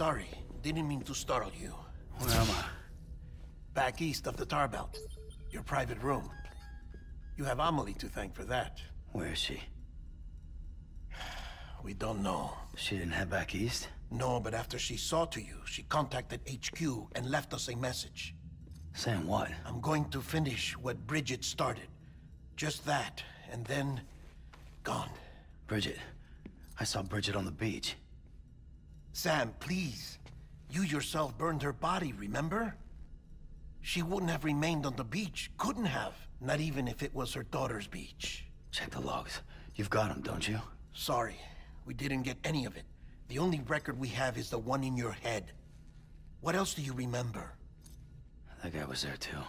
Sorry, didn't mean to startle you. Where am I? Back east of the tar belt. Your private room. You have Amelie to thank for that. Where is she? We don't know. She didn't head back east? No, but after she saw to you, she contacted HQ and left us a message. Saying what? I'm going to finish what Bridget started. Just that, and then... gone. Bridget. I saw Bridget on the beach. Sam, please. You yourself burned her body, remember? She wouldn't have remained on the beach. Couldn't have. Not even if it was her daughter's beach. Check the logs. You've got them, don't you? Sorry. We didn't get any of it. The only record we have is the one in your head. What else do you remember? That guy was there too.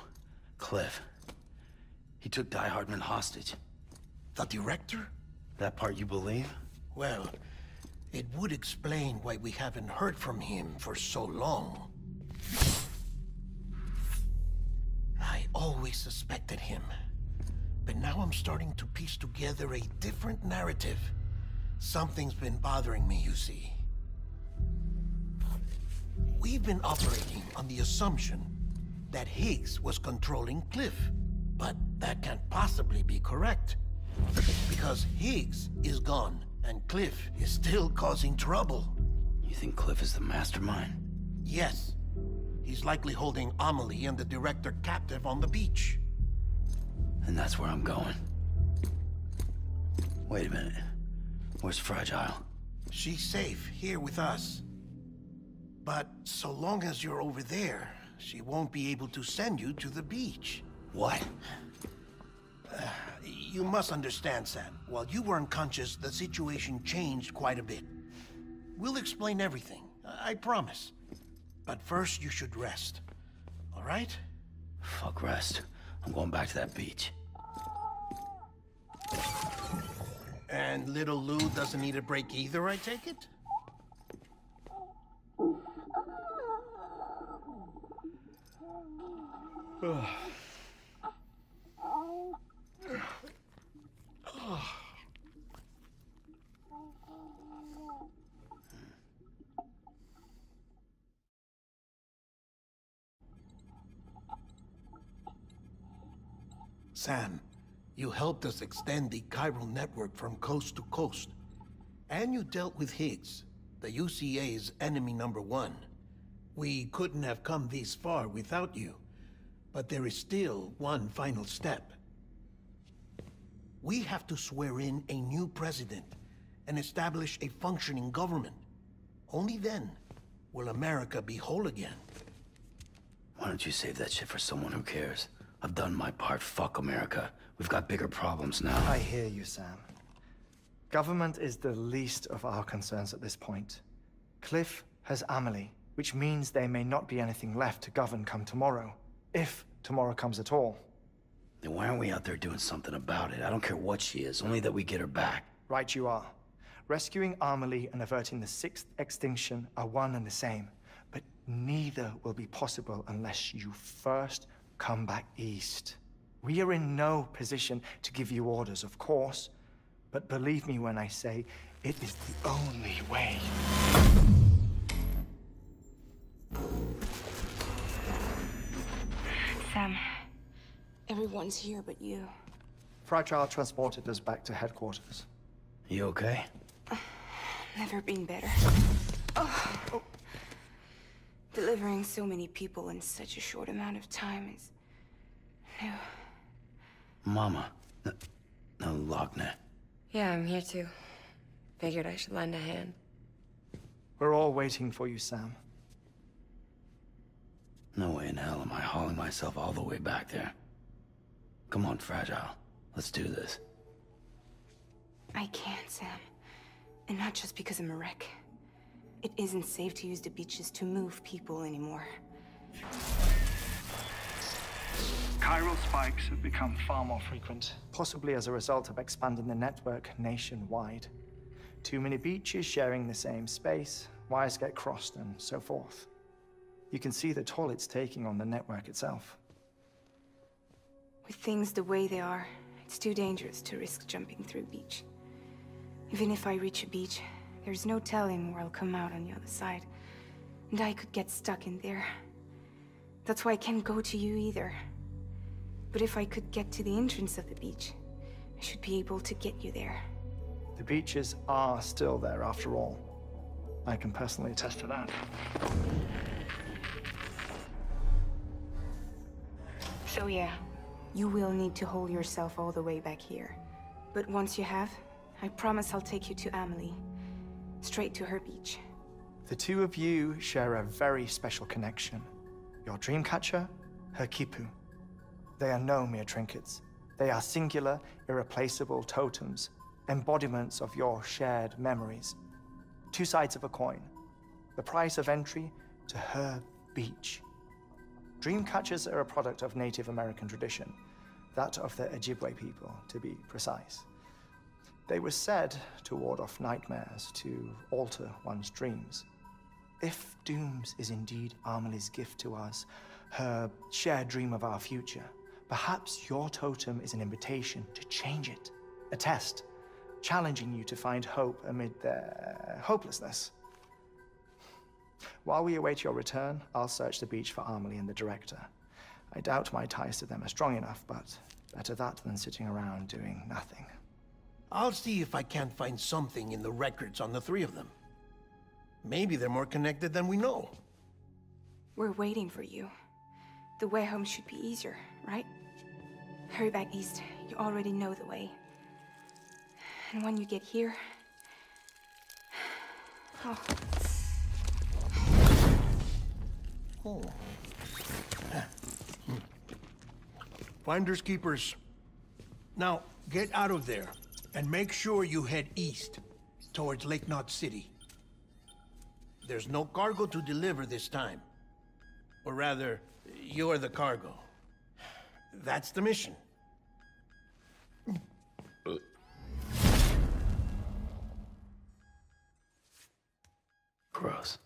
Cliff. He took Die-Hardman hostage. The director? That part you believe? Well, it would explain why we haven't heard from him for so long. I always suspected him. But now I'm starting to piece together a different narrative. Something's been bothering me, you see. We've been operating on the assumption that Higgs was controlling Cliff. But that can't possibly be correct. Because Higgs is gone, and Cliff is still causing trouble. You think Cliff is the mastermind? Yes. He's likely holding Amelie and the director captive on the beach. And that's where I'm going. Wait a minute. Where's Fragile? She's safe, here with us. But so long as you're over there, she won't be able to send you to the beach. What? You must understand, Sam. While you were unconscious, the situation changed quite a bit. We'll explain everything, I promise. But first, you should rest. All right? Fuck rest. I'm going back to that beach. And little Lou doesn't need a break either, I take it? Sam, you helped us extend the chiral network from coast to coast. And you dealt with Higgs, the UCA's enemy #1. We couldn't have come this far without you. But there is still one final step. We have to swear in a new president and establish a functioning government. Only then will America be whole again. Why don't you save that shit for someone who cares? I've done my part. Fuck America. We've got bigger problems now. I hear you, Sam. Government is the least of our concerns at this point. Cliff has Amelie, which means there may not be anything left to govern come tomorrow. If tomorrow comes at all. Then why aren't we out there doing something about it? I don't care what she is, only that we get her back. Right you are. Rescuing Amelie and averting the 6th extinction are one and the same. But neither will be possible unless you first come back east. We are in no position to give you orders, of course. But believe me when I say, it is the only way. Sam, everyone's here but you. Fragile transported us back to headquarters. You okay? Never been better. Oh. Delivering so many people in such a short amount of time is new. Mama. No, Logne. Yeah, I'm here too. Figured I should lend a hand. We're all waiting for you, Sam. No way in hell am I hauling myself all the way back there. Come on, Fragile. Let's do this. I can't, Sam. And not just because I'm a wreck. It isn't safe to use the beaches to move people anymore. Chiral spikes have become far more frequent. Possibly as a result of expanding the network nationwide. Too many beaches sharing the same space, wires get crossed, and so forth. You can see the toll it's taking on the network itself. With things the way they are, it's too dangerous to risk jumping through a beach. Even if I reach a beach, there's no telling where I'll come out on the other side. And I could get stuck in there. That's why I can't go to you either. But if I could get to the entrance of the beach, I should be able to get you there. The beaches are still there after all. I can personally attest to that. So yeah, you will need to hold yourself all the way back here. But once you have, I promise I'll take you to Amelie. Straight to her beach. The two of you share a very special connection. Your dreamcatcher, her quipu. They are no mere trinkets. They are singular, irreplaceable totems, embodiments of your shared memories. Two sides of a coin. The price of entry to her beach. Dreamcatchers are a product of Native American tradition, that of the Ojibwe people, to be precise. They were said to ward off nightmares, to alter one's dreams. If Dooms is indeed Amelie's gift to us, her shared dream of our future, perhaps your totem is an invitation to change it. A test, challenging you to find hope amid their hopelessness. While we await your return, I'll search the beach for Amelie and the director. I doubt my ties to them are strong enough, but better that than sitting around doing nothing. I'll see if I can't find something in the records on the three of them. Maybe they're more connected than we know. We're waiting for you. The way home should be easier, right? Hurry back east. You already know the way. And when you get here... Oh. Oh. Finders keepers. Now, get out of there, and make sure you head east, towards Lake Knot City. There's no cargo to deliver this time. Or rather, you're the cargo. That's the mission. Gross.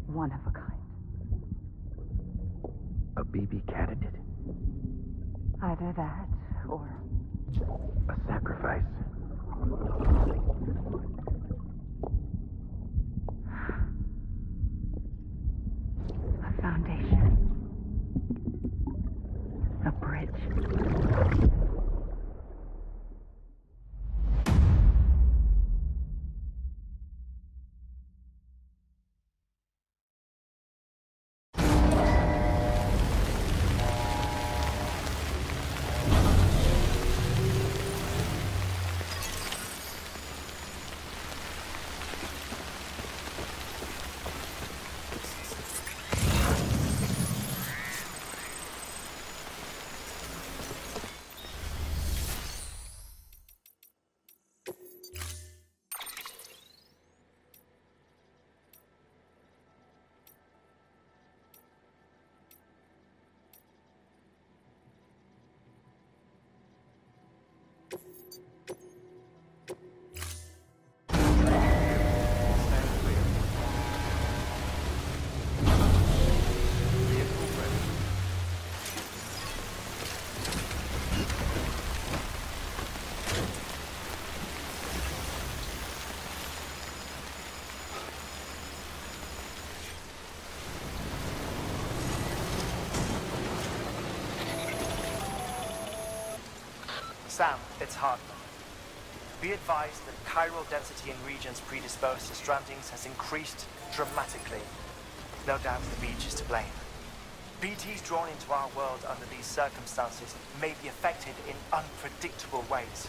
One of a kind. A baby candidate? Either that, or... A sacrifice? A foundation. A bridge. Sam, it's Hardman. Be advised that chiral density in regions predisposed to strandings has increased dramatically. No doubt the beach is to blame. BTs drawn into our world under these circumstances may be affected in unpredictable ways.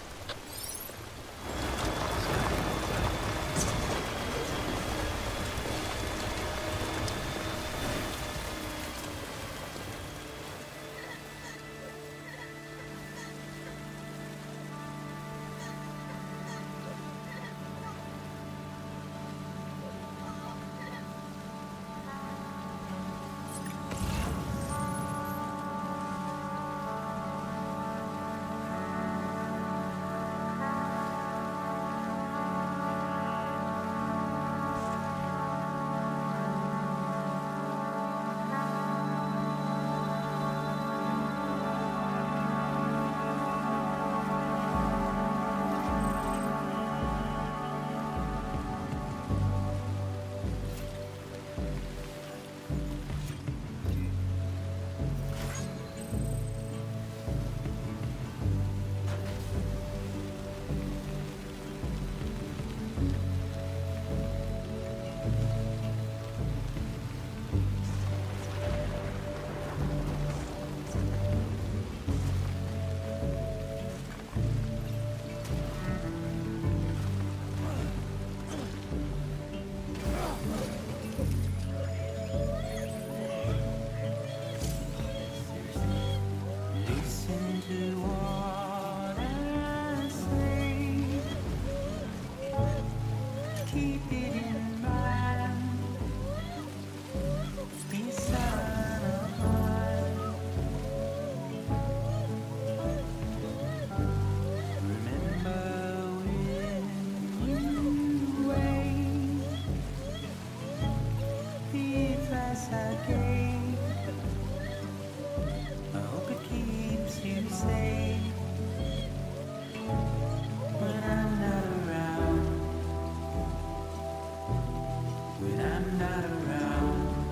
When I'm not around.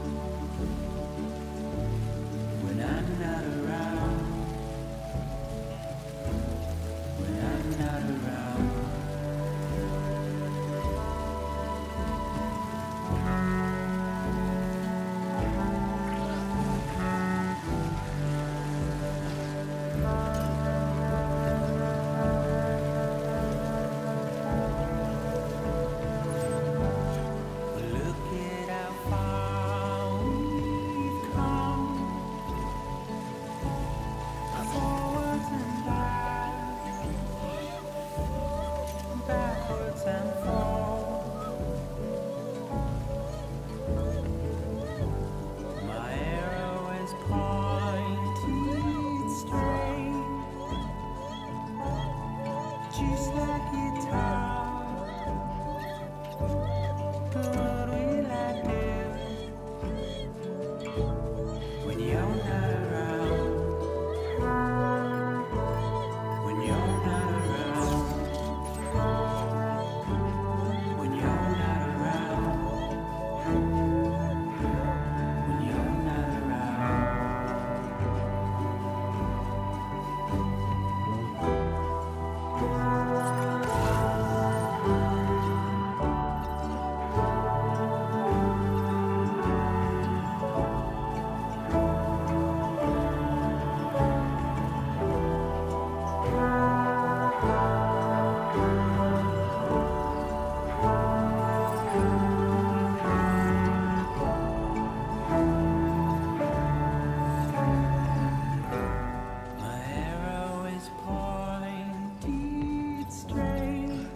When I'm not around. When I'm not around. Look at how far we've come. Forwards and backwards and forth. My arrow is pointed straight, just like guitar. But what will I do when you're not around? When you're not around. When you're not around. When you're not around. My arrow is pointed straight,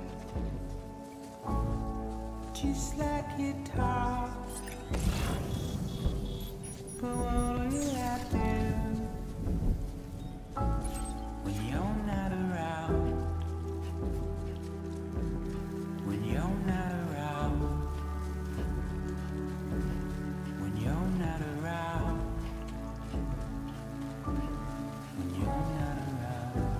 just like guitar. But what will I do when you're not around? When you're not around. When you're not around. When you're not around.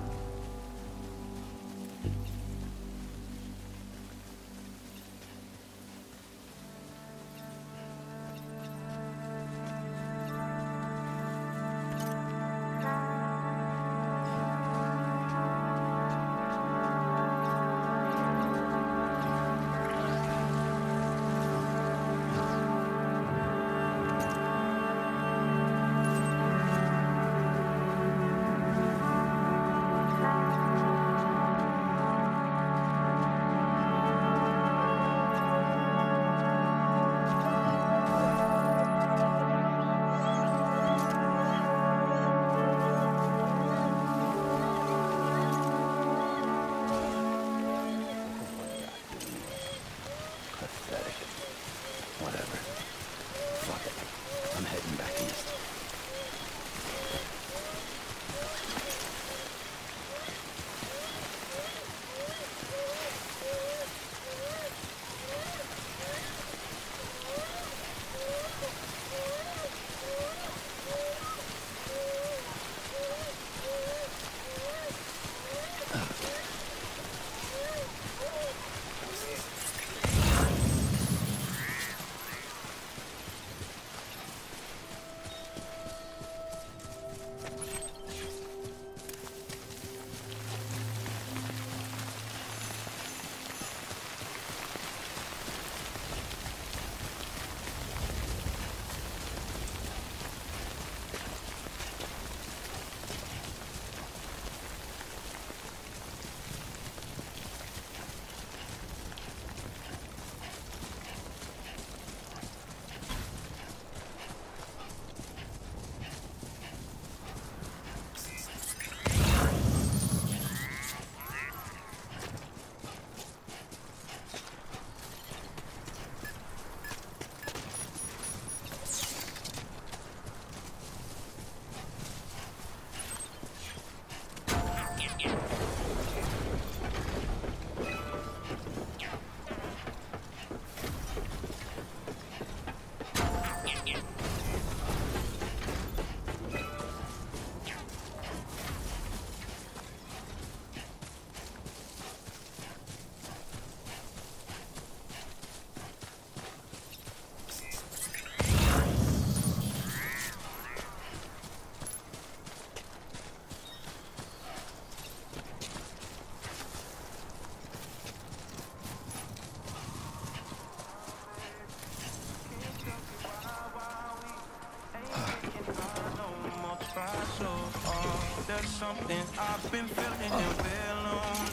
Then I've been feeling it very long,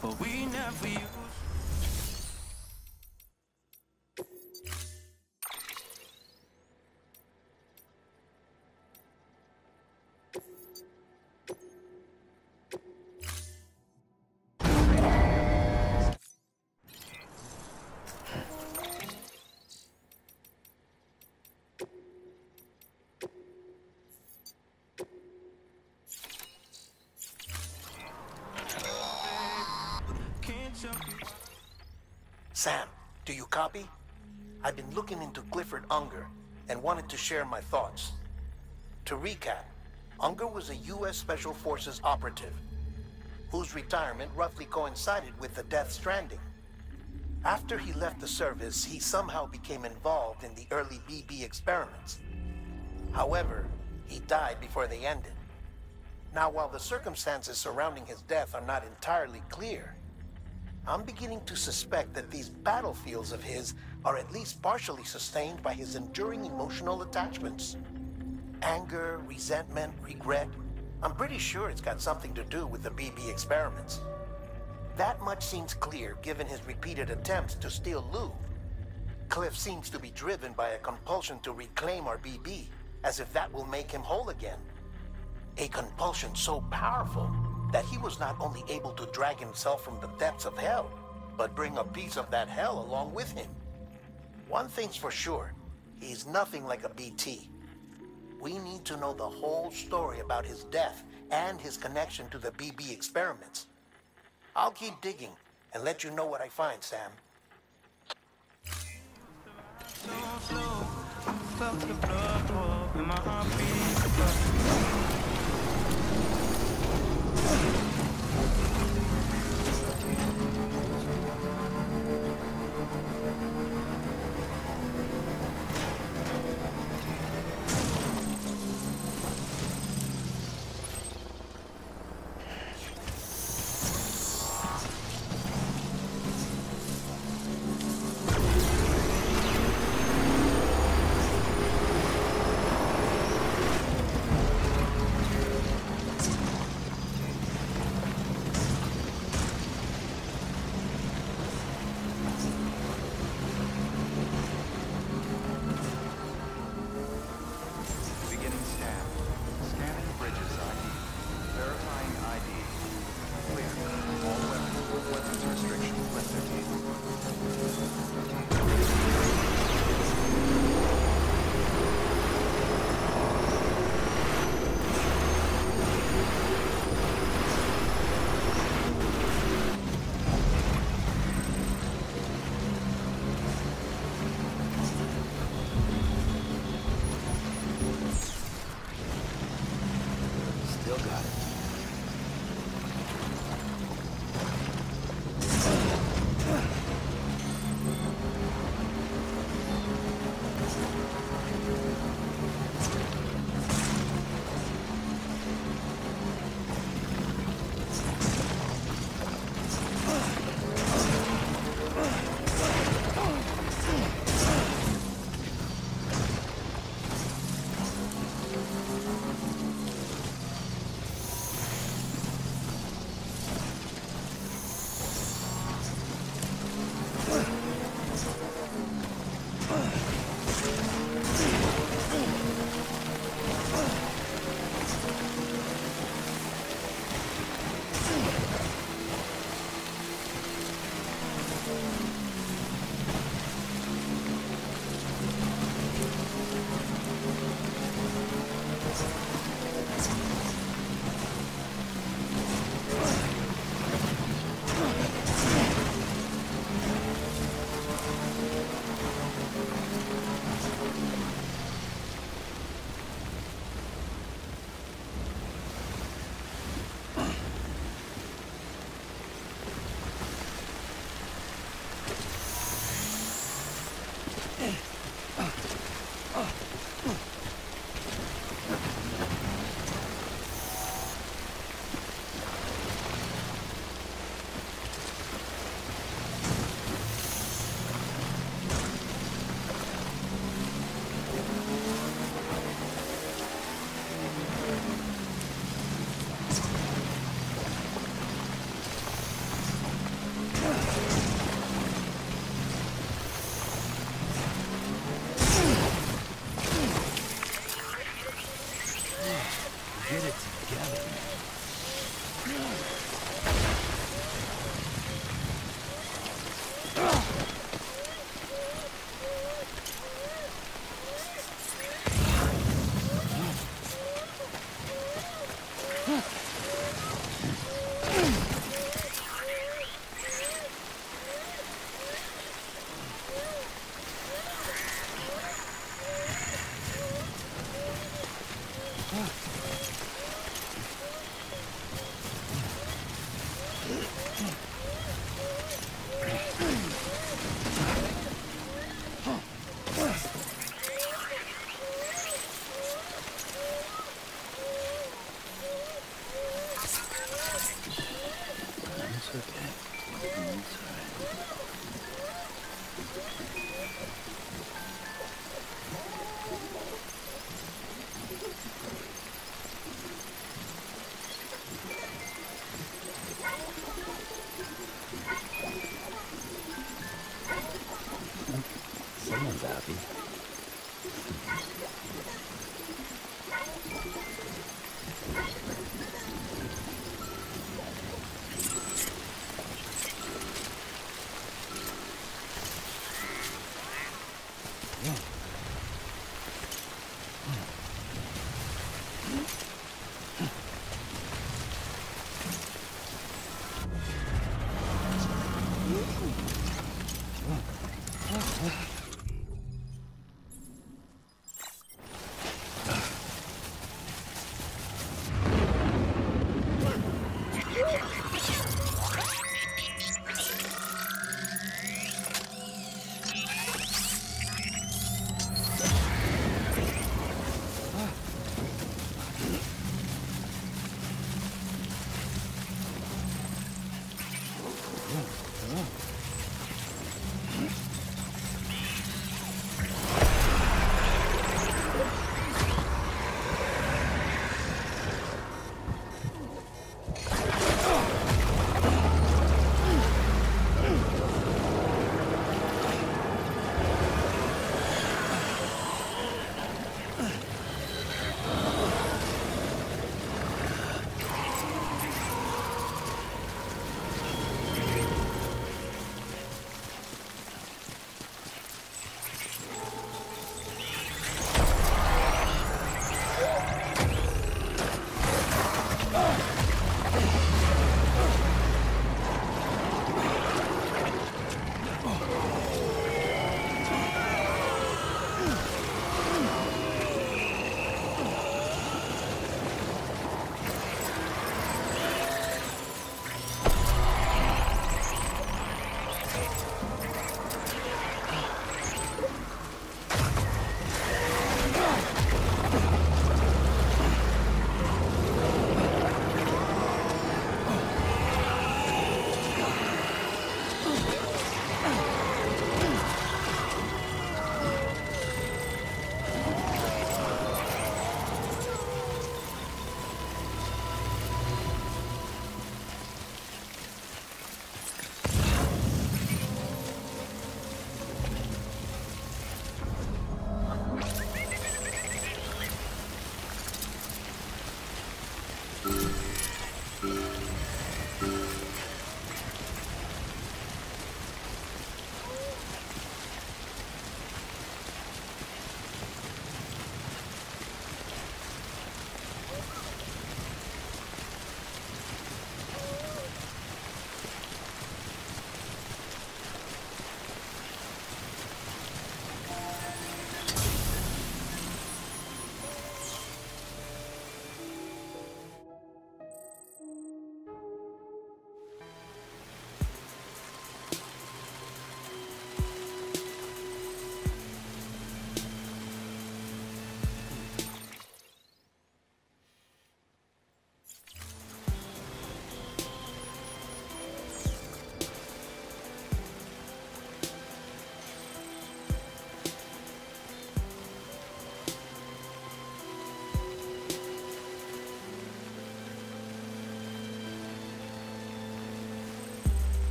but we never used. Sam, do you copy? I've been looking into Clifford Unger and wanted to share my thoughts. To recap, Unger was a U.S. Special Forces operative whose retirement roughly coincided with the death Stranding. After he left the service, he somehow became involved in the early BB experiments. However, he died before they ended. Now, while the circumstances surrounding his death are not entirely clear, I'm beginning to suspect that these battlefields of his are at least partially sustained by his enduring emotional attachments. Anger, resentment, regret. I'm pretty sure it's got something to do with the BB experiments. That much seems clear given his repeated attempts to steal Lou. Cliff seems to be driven by a compulsion to reclaim our BB, as if that will make him whole again. A compulsion so powerful that he was not only able to drag himself from the depths of hell, but bring a piece of that hell along with him. One thing's for sure, he's nothing like a BT. We need to know the whole story about his death and his connection to the BB experiments. I'll keep digging and let you know what I find, Sam. So slow, I felt the blood pump in my heartbeat. Someone's happy.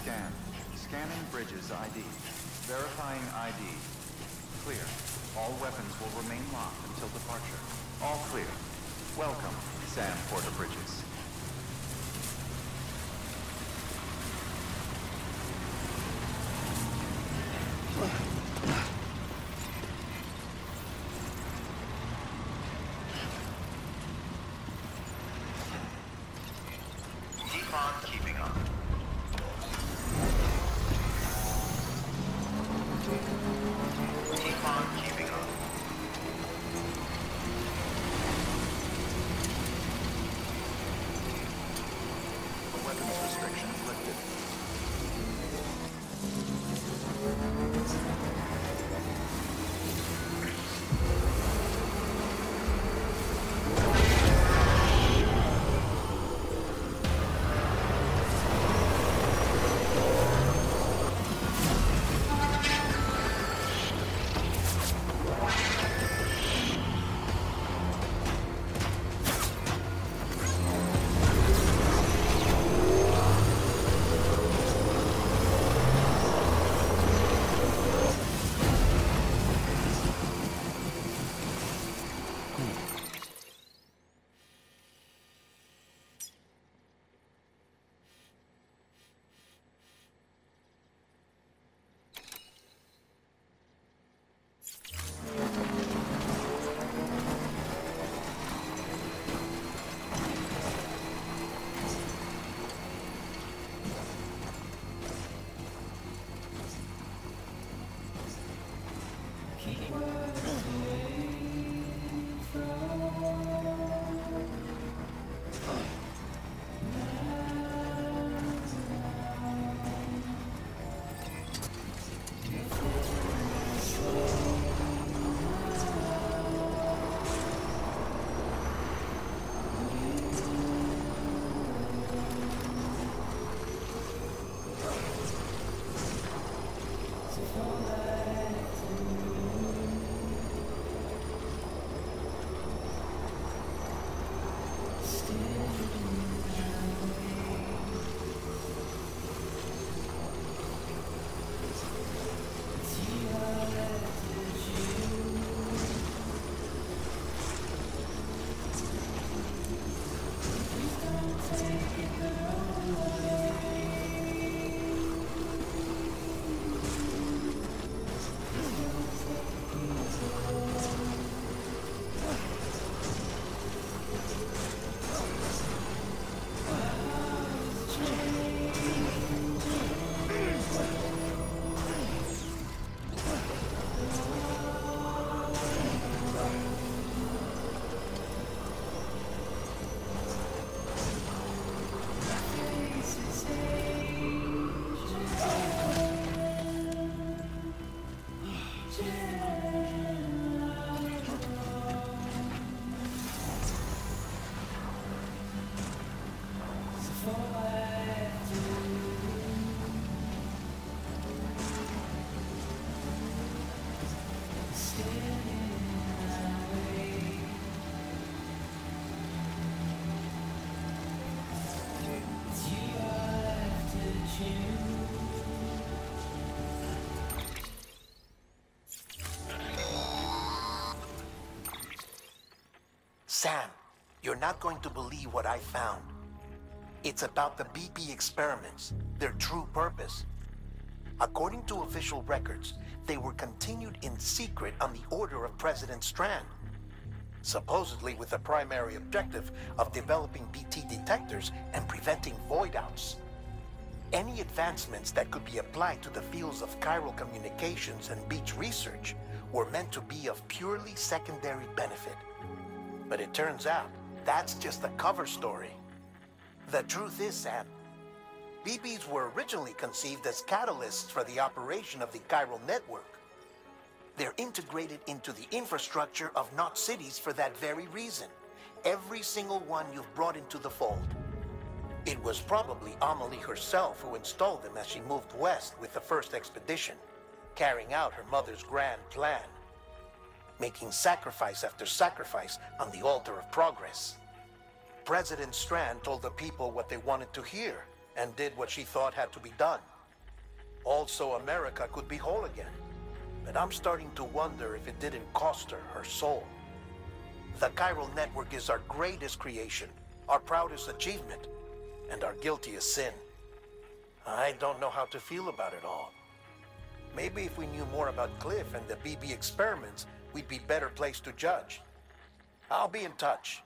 Scan. Scanning Bridges ID. Verifying ID. Clear. All weapons will remain locked until departure. All clear. Welcome, Sam Porter Bridges. Keep on keeping on. Keep on keeping on. The weapons restriction is lifted. Sam, you're not going to believe what I found. It's about the BP experiments, their true purpose. According to official records, they were continued in secret on the order of President Strand, supposedly with the primary objective of developing BT detectors and preventing void-outs. Any advancements that could be applied to the fields of chiral communications and beach research were meant to be of purely secondary benefit. But it turns out, that's just a cover story. The truth is, Sam, BBs were originally conceived as catalysts for the operation of the chiral network. They're integrated into the infrastructure of Knot cities for that very reason. Every single one you've brought into the fold. It was probably Amelie herself who installed them as she moved west with the first expedition, carrying out her mother's grand plan, making sacrifice after sacrifice on the altar of progress. President Strand told the people what they wanted to hear and did what she thought had to be done. Also, America could be whole again. But I'm starting to wonder if it didn't cost her her soul. The chiral network is our greatest creation, our proudest achievement, and our guiltiest sin. I don't know how to feel about it all. Maybe if we knew more about Cliff and the BB experiments, we'd be better placed to judge. I'll be in touch.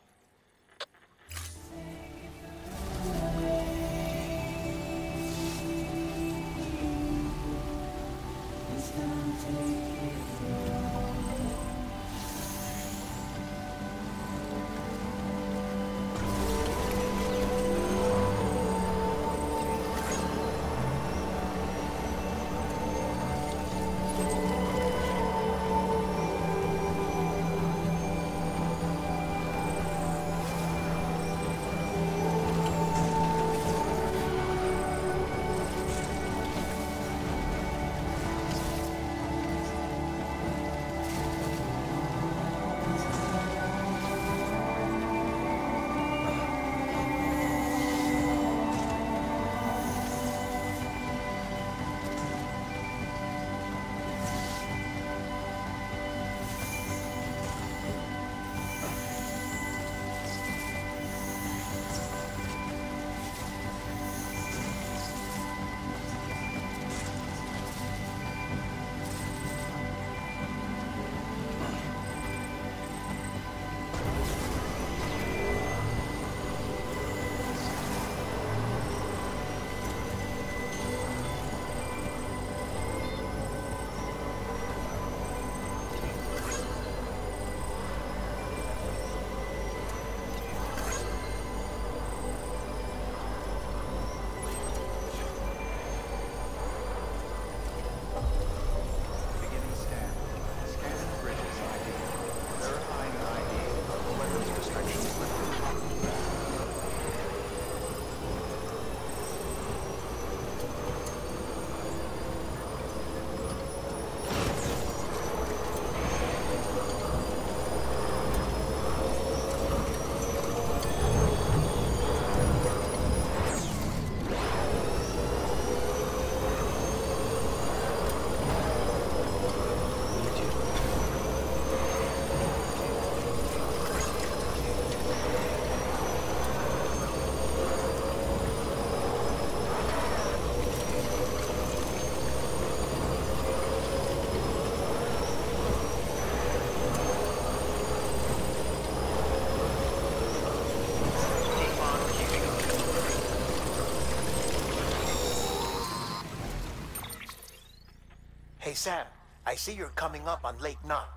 Hey Sam, I see you're coming up on Lake Knot.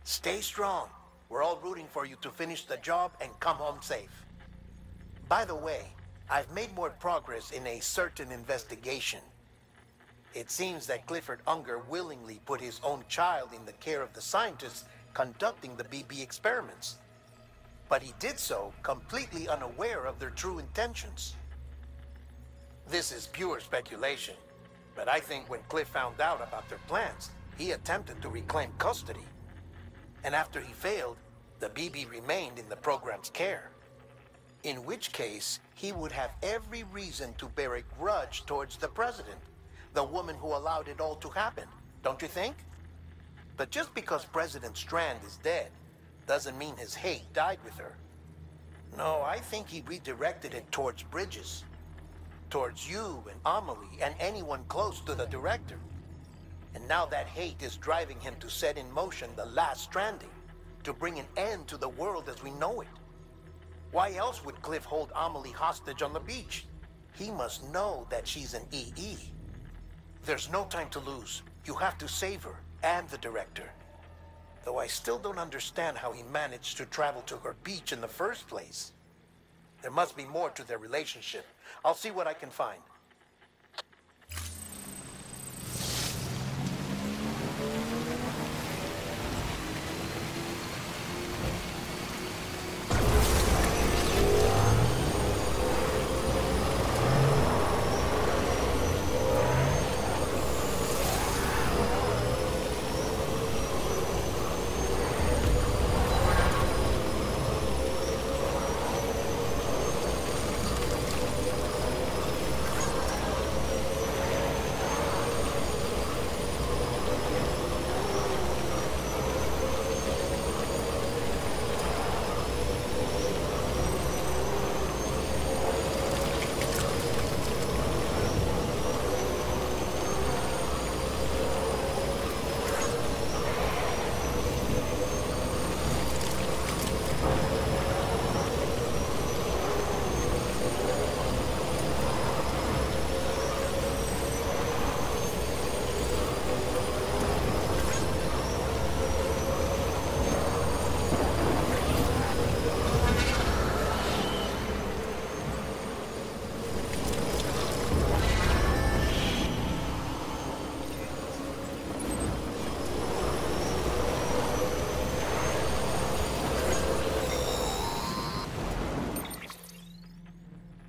Stay strong. We're all rooting for you to finish the job and come home safe. By the way, I've made more progress in a certain investigation. It seems that Clifford Unger willingly put his own child in the care of the scientists conducting the BB experiments. But he did so completely unaware of their true intentions. This is pure speculation, but I think when Cliff found out about their plans, he attempted to reclaim custody. And after he failed, the BB remained in the program's care. In which case, he would have every reason to bear a grudge towards the president, the woman who allowed it all to happen, don't you think? But just because President Strand is dead, doesn't mean his hate died with her. No, I think he redirected it towards Bridges. Towards you and Amelie and anyone close to the director. And now that hate is driving him to set in motion the last Stranding, to bring an end to the world as we know it. Why else would Cliff hold Amelie hostage on the beach? He must know that she's an EE. There's no time to lose. You have to save her and the director. Though I still don't understand how he managed to travel to her beach in the first place. There must be more to their relationship. I'll see what I can find.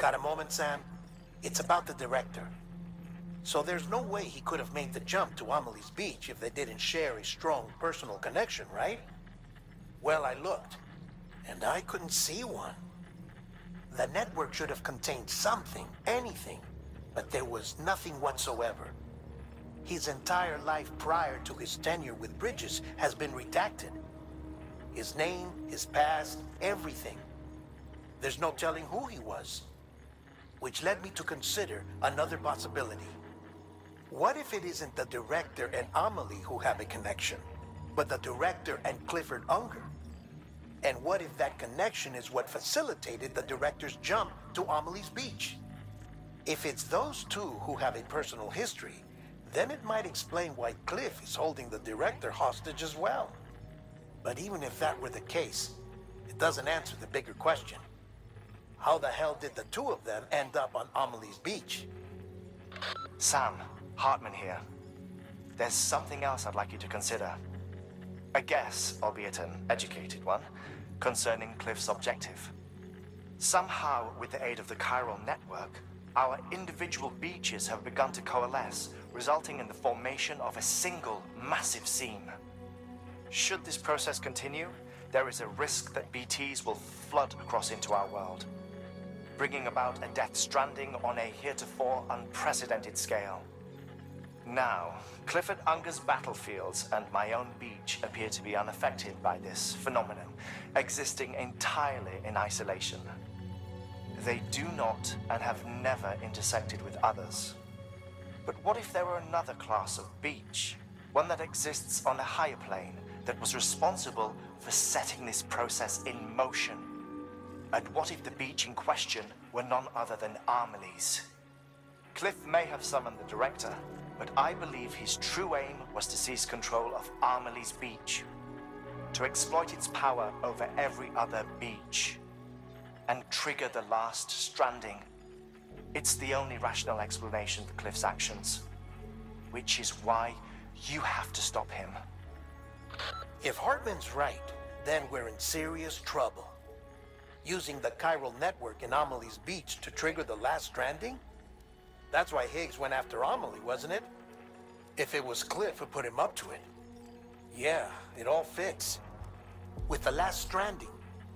Got a moment, Sam? It's about the director. So there's no way he could have made the jump to Amelie's Beach if they didn't share a strong personal connection, right? Well, I looked, and I couldn't see one. The network should have contained something, anything, but there was nothing whatsoever. His entire life prior to his tenure with Bridges has been redacted. His name, his past, everything. There's no telling who he was. Which led me to consider another possibility. What if it isn't the director and Amelie who have a connection, but the director and Clifford Unger? And what if that connection is what facilitated the director's jump to Amelie's Beach? If it's those two who have a personal history, then it might explain why Cliff is holding the director hostage as well. But even if that were the case, it doesn't answer the bigger question. How the hell did the two of them end up on Amelie's Beach? Sam, Hartman here. There's something else I'd like you to consider. A guess, albeit an educated one, concerning Cliff's objective. Somehow, with the aid of the chiral network, our individual beaches have begun to coalesce, resulting in the formation of a single massive seam. Should this process continue, there is a risk that BTs will flood across into our world, bringing about a death stranding on a heretofore unprecedented scale. Now, Clifford Unger's battlefields and my own beach appear to be unaffected by this phenomenon, existing entirely in isolation. They do not and have never intersected with others. But what if there were another class of beach, one that exists on a higher plane, that was responsible for setting this process in motion? And what if the beach in question were none other than Amelie's? Cliff may have summoned the director, but I believe his true aim was to seize control of Amelie's Beach, to exploit its power over every other beach, and trigger the last stranding. It's the only rational explanation for Cliff's actions, which is why you have to stop him. If Hartman's right, then we're in serious trouble. Using the chiral network in Amelie's Beach to trigger the last stranding? That's why Higgs went after Amelie, wasn't it? If it was Cliff who put him up to it. Yeah, it all fits. With the last stranding,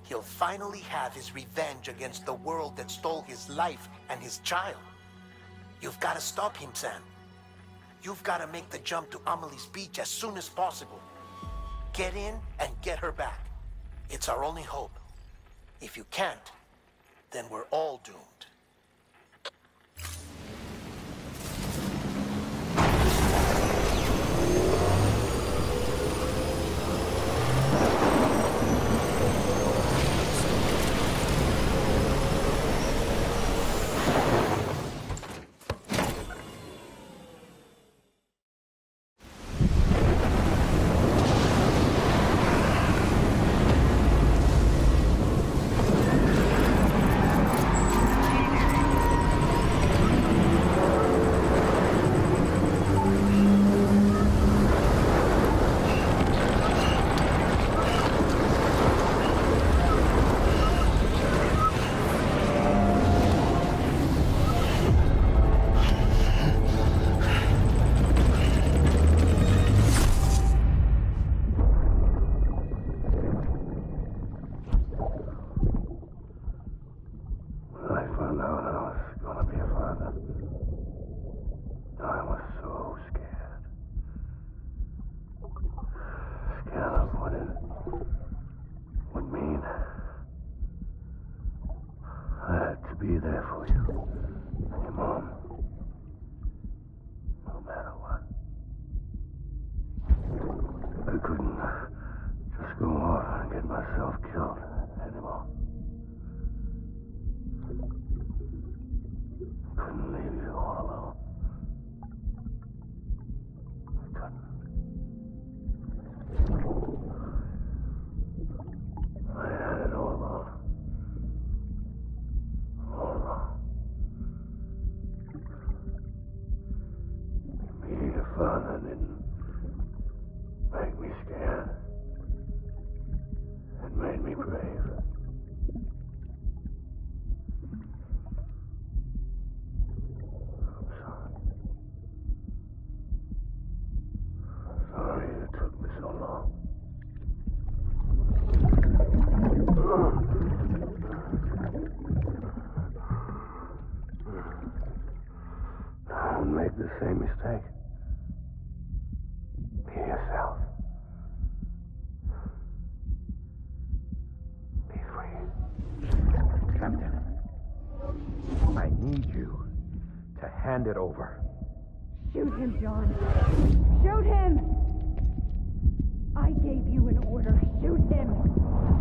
he'll finally have his revenge against the world that stole his life and his child. You've got to stop him, Sam. You've got to make the jump to Amelie's Beach as soon as possible. Get in and get her back. It's our only hope. If you can't, then we're all doomed. Be there for you, your mom, no matter what. I couldn't just go off and get myself killed anymore. Couldn't leave you all alone. I couldn't. I had it all wrong. All wrong. I need you to hand it over. Shoot him, John. Shoot him! I gave you an order. Shoot him!